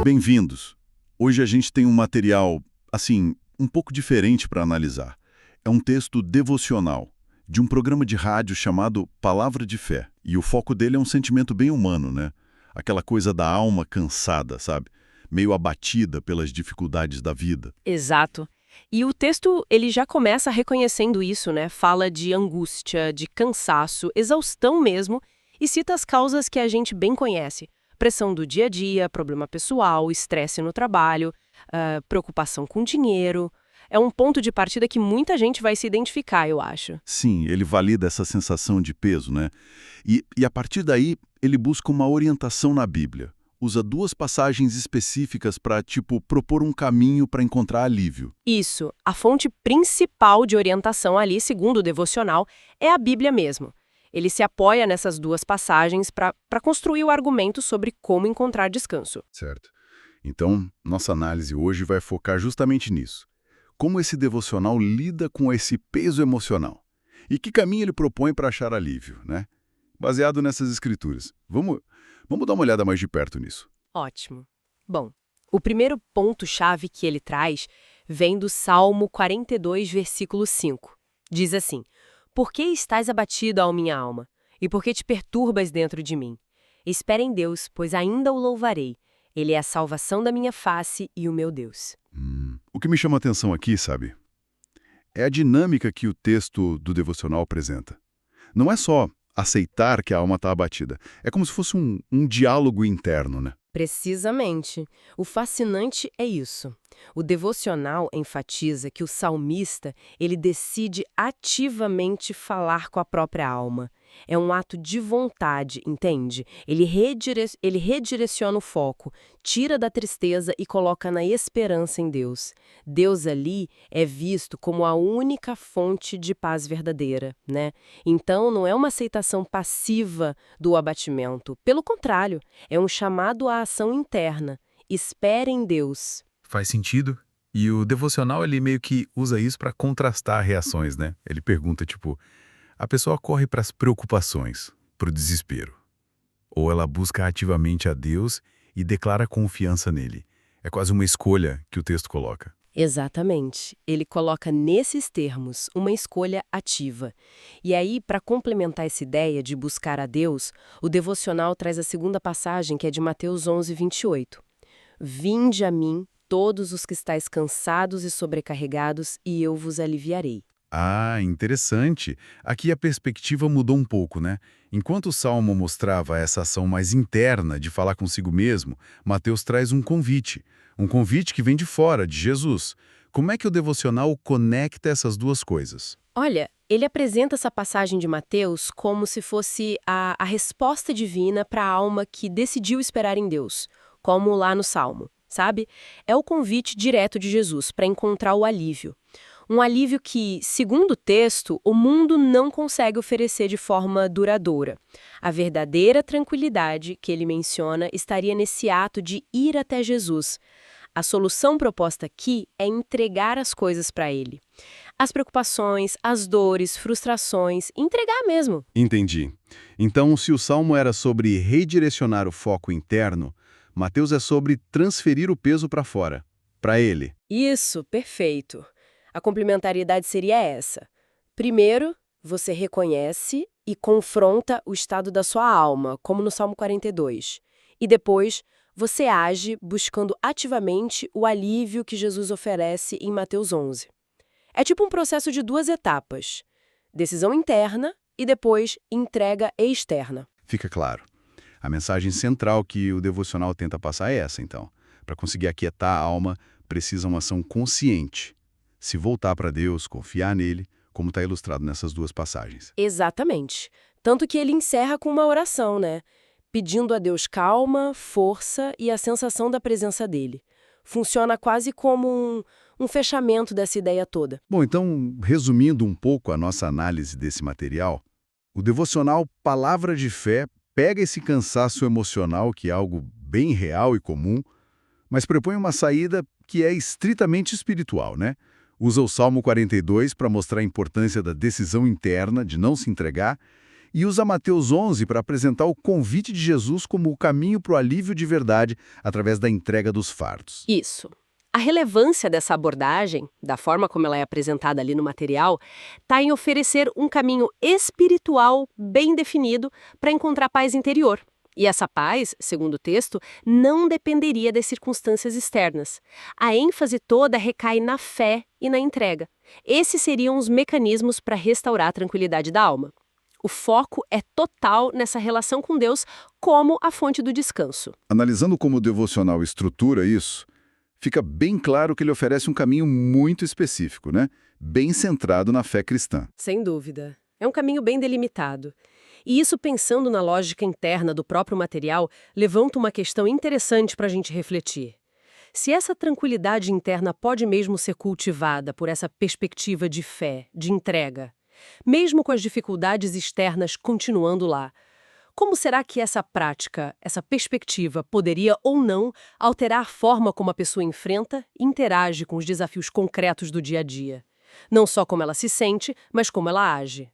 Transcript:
Bem-vindos. Hoje a gente tem um material, assim, um pouco diferente para analisar. É um texto devocional, de um programa de rádio chamado Palavra de Fé. E o foco dele é um sentimento bem humano, né? Aquela coisa da alma cansada, sabe? Meio abatida pelas dificuldades da vida. Exato. E o texto, ele já começa reconhecendo isso, né? Fala de angústia, de cansaço, exaustão mesmo, e cita as causas que a gente bem conhece. Pressão do dia a dia, problema pessoal, estresse no trabalho, preocupação com dinheiro. É um ponto de partida que muita gente vai se identificar, eu acho. Sim, ele valida essa sensação de peso, né? E a partir daí, ele busca uma orientação na Bíblia. Usa duas passagens específicas para, propor um caminho para encontrar alívio. Isso, a fonte principal de orientação ali, segundo o devocional, é a Bíblia mesmo. Ele se apoia nessas duas passagens para construir o argumento sobre como encontrar descanso. Certo. Então, nossa análise hoje vai focar justamente nisso. Como esse devocional lida com esse peso emocional? E que caminho ele propõe para achar alívio, né? Baseado nessas escrituras. Vamos dar uma olhada mais de perto nisso. Ótimo. Bom, o primeiro ponto-chave que ele traz vem do Salmo 42, versículo 5. Diz assim: Por que estás abatido, ó minha alma? E por que te perturbas dentro de mim? Espera em Deus, pois ainda o louvarei. Ele é a salvação da minha face e o meu Deus. O que me chama a atenção aqui, sabe, é a dinâmica que o texto do devocional apresenta. Não é só aceitar que a alma está abatida. É como se fosse um diálogo interno, né? Precisamente. O fascinante é isso. O devocional enfatiza que o salmista, ele decide ativamente falar com a própria alma. É um ato de vontade, entende? Ele redireciona o foco, tira da tristeza e coloca na esperança em Deus. Deus ali é visto como a única fonte de paz verdadeira, né? Então não é uma aceitação passiva do abatimento. Pelo contrário, é um chamado à ação interna. Espere em Deus. Faz sentido. E o devocional, ele meio que usa isso para contrastar reações, né? Ele pergunta, a pessoa corre para as preocupações, para o desespero. Ou ela busca ativamente a Deus e declara confiança nele. É quase uma escolha que o texto coloca. Exatamente. Ele coloca nesses termos uma escolha ativa. E aí, para complementar essa ideia de buscar a Deus, o devocional traz a segunda passagem, que é de Mateus 11, 28. Vinde a mim, todos os que estáis cansados e sobrecarregados, e eu vos aliviarei. Ah, interessante. Aqui a perspectiva mudou um pouco, né? Enquanto o Salmo mostrava essa ação mais interna de falar consigo mesmo, Mateus traz um convite. Um convite que vem de fora, de Jesus. Como é que o devocional conecta essas duas coisas? Olha, ele apresenta essa passagem de Mateus como se fosse a resposta divina para a alma que decidiu esperar em Deus, como lá no Salmo, sabe? É o convite direto de Jesus para encontrar o alívio. Um alívio que, segundo o texto, o mundo não consegue oferecer de forma duradoura. A verdadeira tranquilidade que ele menciona estaria nesse ato de ir até Jesus. A solução proposta aqui é entregar as coisas para ele. As preocupações, as dores, frustrações, entregar mesmo. Entendi. Então, se o Salmo era sobre redirecionar o foco interno, Mateus é sobre transferir o peso para fora, para ele. Isso, perfeito. A complementariedade seria essa. Primeiro, você reconhece e confronta o estado da sua alma, como no Salmo 42. E depois, você age buscando ativamente o alívio que Jesus oferece em Mateus 11. É tipo um processo de duas etapas: decisão interna e depois entrega externa. Fica claro. A mensagem central que o devocional tenta passar é essa, então. Para conseguir aquietar a alma, precisa uma ação consciente. Se voltar para Deus, confiar nele, como está ilustrado nessas duas passagens. Exatamente. Tanto que ele encerra com uma oração, né? Pedindo a Deus calma, força e a sensação da presença dele. Funciona quase como um fechamento dessa ideia toda. Bom, então, resumindo um pouco a nossa análise desse material, o devocional Palavra de Fé pega esse cansaço emocional, que é algo bem real e comum, mas propõe uma saída que é estritamente espiritual, né? Usa o Salmo 42 para mostrar a importância da decisão interna, de não se entregar, e usa Mateus 11 para apresentar o convite de Jesus como o caminho para o alívio de verdade através da entrega dos fardos. Isso. A relevância dessa abordagem, da forma como ela é apresentada ali no material, está em oferecer um caminho espiritual bem definido para encontrar paz interior. E essa paz, segundo o texto, não dependeria das circunstâncias externas. A ênfase toda recai na fé e na entrega. Esses seriam os mecanismos para restaurar a tranquilidade da alma. O foco é total nessa relação com Deus como a fonte do descanso. Analisando como o devocional estrutura isso, fica bem claro que ele oferece um caminho muito específico, né? Bem centrado na fé cristã. Sem dúvida. É um caminho bem delimitado. E isso, pensando na lógica interna do próprio material, levanta uma questão interessante para a gente refletir. Se essa tranquilidade interna pode mesmo ser cultivada por essa perspectiva de fé, de entrega, mesmo com as dificuldades externas continuando lá, como será que essa prática, essa perspectiva, poderia ou não alterar a forma como a pessoa enfrenta e interage com os desafios concretos do dia a dia? Não só como ela se sente, mas como ela age.